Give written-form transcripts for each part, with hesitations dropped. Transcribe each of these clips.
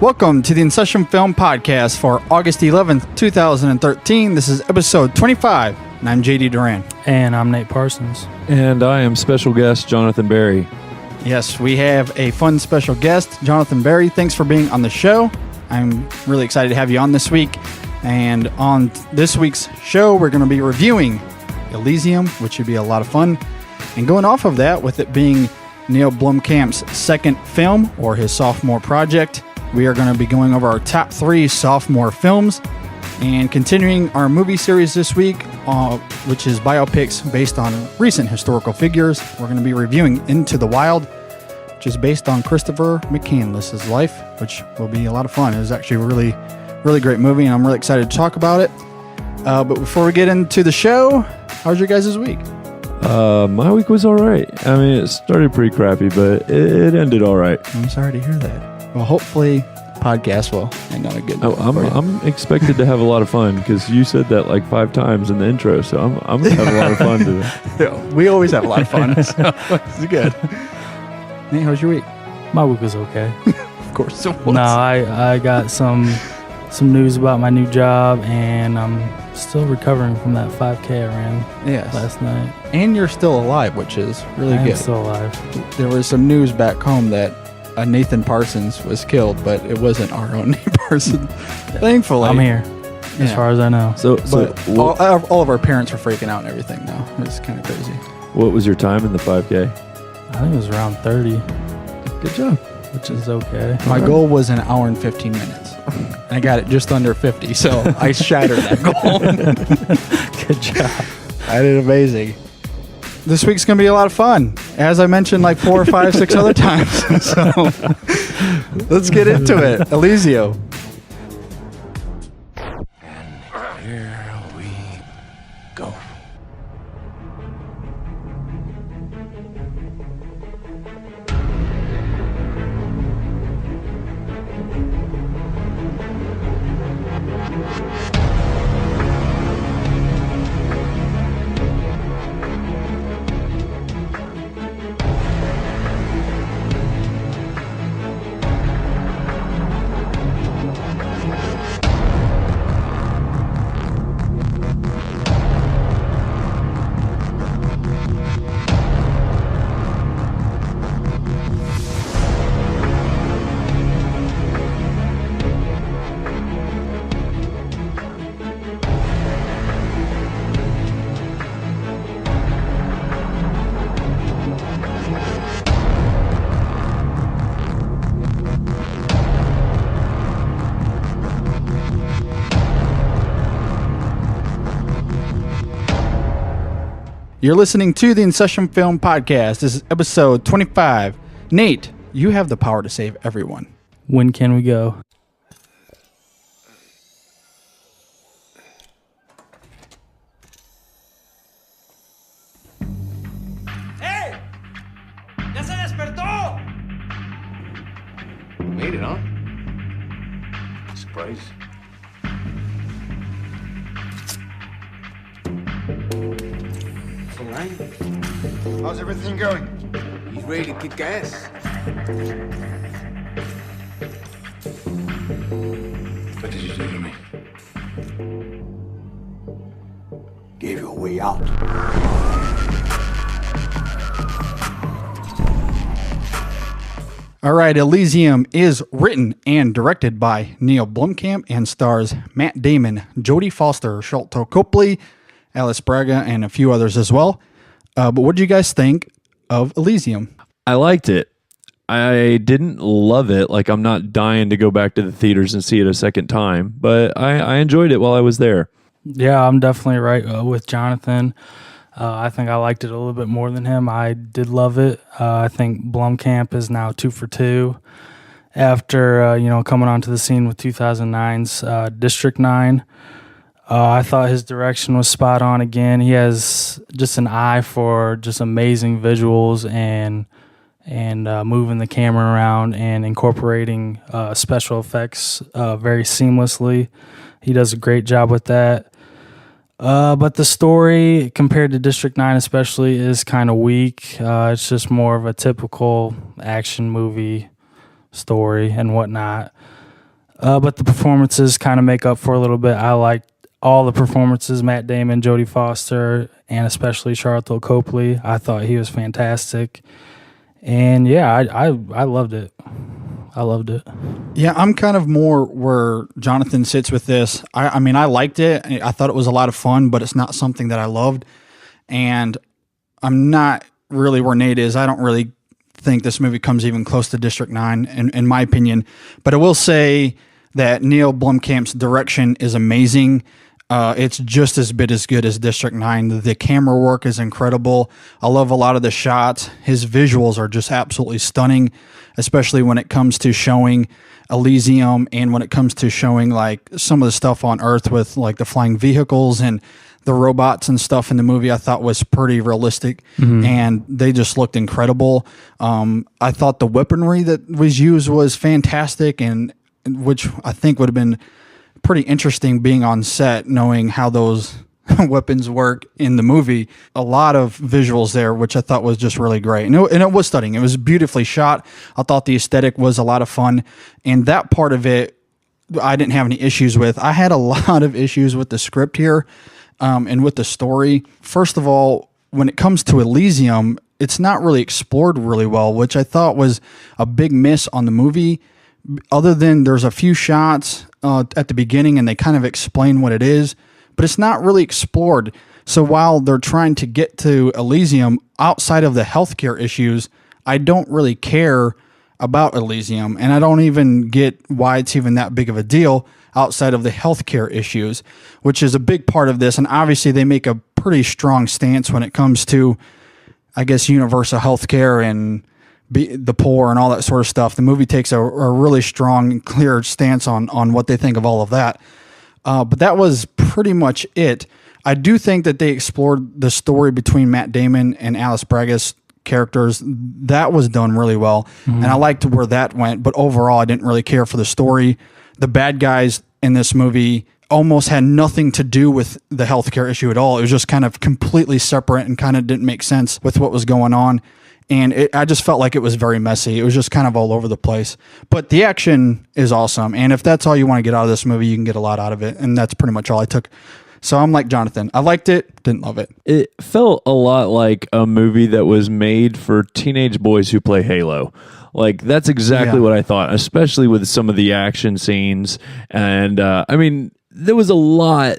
Welcome to the InSession Film Podcast for August 11th, 2013. This is episode 25, and I'm JD Duran. And I'm Nate Parsons. And I am special guest Jonathan Berry. Yes, we have a fun special guest, Jonathan Berry. Thanks for being on the show. I'm really excited to have you on this week. And on this week's show, we're going to be reviewing Elysium, which should be a lot of fun. And going off of that, with it being Neil Blomkamp's second film, or his sophomore project, we are going to be going over our top 3 sophomore films and continuing our movie series this week, which is biopics based on recent historical figures. We're going to be reviewing Into the Wild, which is based on Christopher McCandless's life, which will be a lot of fun. It was actually a really great movie, and I'm really excited to talk about it. But before we get into the show, how's your guys' week? My week was all right. I mean, it started pretty crappy, but it ended all right. I'm sorry to hear that. Well, hopefully the podcast will end on a good note. I'm expected to have a lot of fun because you said that like 5 times in the intro, so I'm going to have a lot of fun today. We always have a lot of fun, so it's good. Nate, how's your week? My week was okay. Of course it was. No, I got some news about my new job, and I'm still recovering from that 5K I ran last night. And you're still alive, which is really good. I'm still alive. There was some news back home that Nathan Parsons was killed, but it wasn't our own Nate Parsons. Thankfully. I'm here, as far as I know. But all of our parents were freaking out and everything now. It's kind of crazy. What was your time in the 5K? I think it was around 30. Good job. Which is okay. My goal was an hour and 15 minutes. And I got it just under 50, so I shattered that goal. Good job. I did amazing. This week's going to be a lot of fun, as I mentioned like 4 or 5, 6 other times. So let's get into it. Elysium. And here we go. You're listening to the InSession Film Podcast. This is episode 25. Nate, you have the power to save everyone. When can we go? ¡Hey! ¡Ya se despertó! Made it, huh? Surprise. So, Ryan, how's everything going? He's ready to kick ass. What did you do to me? Gave you a way out. All right, Elysium is written and directed by Neil Blomkamp and stars Matt Damon, Jodie Foster, Sholto Copley, Alice Braga, and a few others as well. But what did you guys think of Elysium? I liked it. I didn't love it. Like, I'm not dying to go back to the theaters and see it a second time, but I enjoyed it while I was there. Yeah, I'm definitely right with Jonathan. I think I liked it a little bit more than him. I did love it. I think Blomkamp is now 2 for 2 after coming onto the scene with 2009's District 9. I thought his direction was spot on again. He has just an eye for just amazing visuals and moving the camera around and incorporating special effects very seamlessly. He does a great job with that. But the story, compared to District 9 especially, is kind of weak. It's just more of a typical action movie story and whatnot. But the performances kind of make up for a little bit. I liked all the performances, Matt Damon, Jodie Foster, and especially Charlotte Copley. I thought he was fantastic. And yeah, I loved it. I loved it. Yeah, I'm kind of more where Jonathan sits with this. I mean, I liked it. I thought it was a lot of fun, but it's not something that I loved. And I'm not really where Nate is. I don't really think this movie comes even close to District 9, in my opinion. But I will say that Neil Blomkamp's direction is amazing. It's just as bit as good as District 9. The camera work is incredible. I love a lot of the shots. His visuals are just absolutely stunning, especially when it comes to showing Elysium and when it comes to showing like some of the stuff on Earth with like the flying vehicles and the robots and stuff in the movie. I thought was pretty realistic, and they just looked incredible. I thought the weaponry that was used was fantastic, and which I think would have been pretty interesting being on set, knowing how those weapons work in the movie. A lot of visuals there, which I thought was just really great. And it was stunning. It was beautifully shot. I thought the aesthetic was a lot of fun. And that part of it, I didn't have any issues with. I had a lot of issues with the script here and with the story. First of all, when it comes to Elysium, it's not really explored really well, which I thought was a big miss on the movie. Other than there's a few shots at the beginning and they kind of explain what it is, but it's not really explored. So while they're trying to get to Elysium outside of the healthcare issues, I don't really care about Elysium, and I don't even get why it's even that big of a deal outside of the healthcare issues, which is a big part of this. And obviously they make a pretty strong stance when it comes to, I guess, universal healthcare and the poor and all that sort of stuff. The movie takes a really strong and clear stance on what they think of all of that. But that was pretty much it. I do think that they explored the story between Matt Damon and Alice Braga's characters. That was done really well. And I liked where that went. But overall, I didn't really care for the story. The bad guys in this movie almost had nothing to do with the healthcare issue at all. It was just kind of completely separate and kind of didn't make sense with what was going on. And I just felt like it was very messy. It was just kind of all over the place. But the action is awesome. And if that's all you want to get out of this movie, you can get a lot out of it. And that's pretty much all I took. So I'm like Jonathan. I liked it, didn't love it. It felt a lot like a movie that was made for teenage boys who play Halo. Like, that's exactly what I thought, especially with some of the action scenes. And, I mean, there was a lot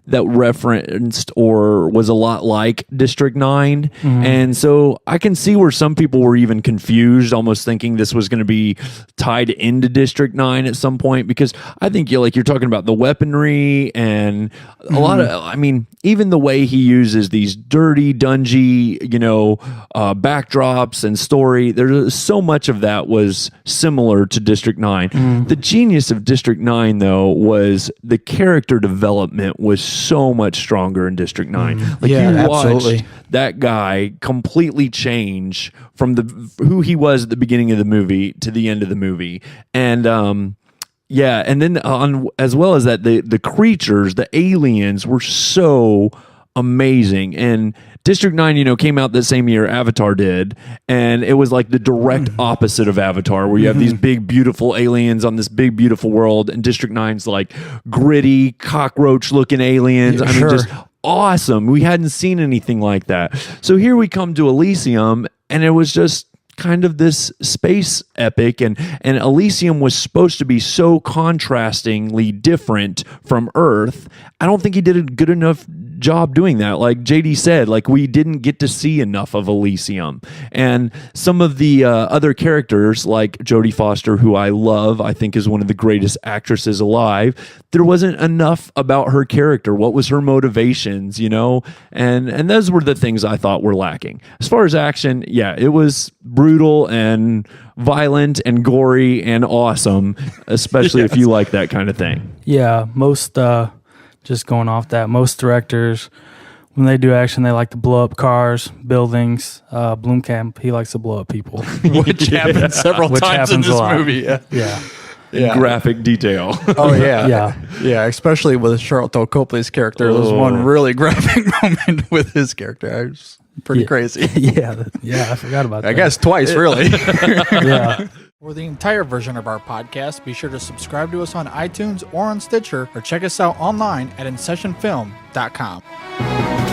that referenced or was a lot like District 9. And so I can see where some people were even confused, almost thinking this was going to be tied into District 9 at some point, because I think you're talking about the weaponry and a lot of, I mean, even the way he uses these dirty, dungy, backdrops and story, there's so much of that was similar to District 9. The genius of District 9, though, was the character development was so much stronger in District 9. Like, you watched that guy completely change from who he was at the beginning of the movie to the end of the movie. And and then as well as that, the creatures, the aliens were so amazing. And District 9, came out the same year Avatar did, and it was like the direct opposite of Avatar, where you have these big, beautiful aliens on this big, beautiful world, and District 9's like gritty, cockroach-looking aliens. I mean, just awesome. We hadn't seen anything like that. So here we come to Elysium, and it was just kind of this space epic, and Elysium was supposed to be so contrastingly different from Earth. I don't think he did a good enough job doing that. Like JD said, like, we didn't get to see enough of Elysium. And some of the other characters, like Jodie Foster, who I love, I think is one of the greatest actresses alive, there wasn't enough about her character. What was her motivations, and those were the things I thought were lacking. As far as action, it was brutal and violent and gory and awesome, especially if you like that kind of thing. Yeah, most just going off that, most directors, when they do action, they like to blow up cars, buildings. Blomkamp, he likes to blow up people, Which happens several times in this movie. Yeah. Graphic detail. Oh, yeah, especially with Charlotte Copley's character. There was one really graphic moment with his character. It was pretty crazy. Yeah, I forgot about that. I guess twice, really. Yeah. For the entire version of our podcast, be sure to subscribe to us on iTunes or on Stitcher, or check us out online at InSessionFilm.com.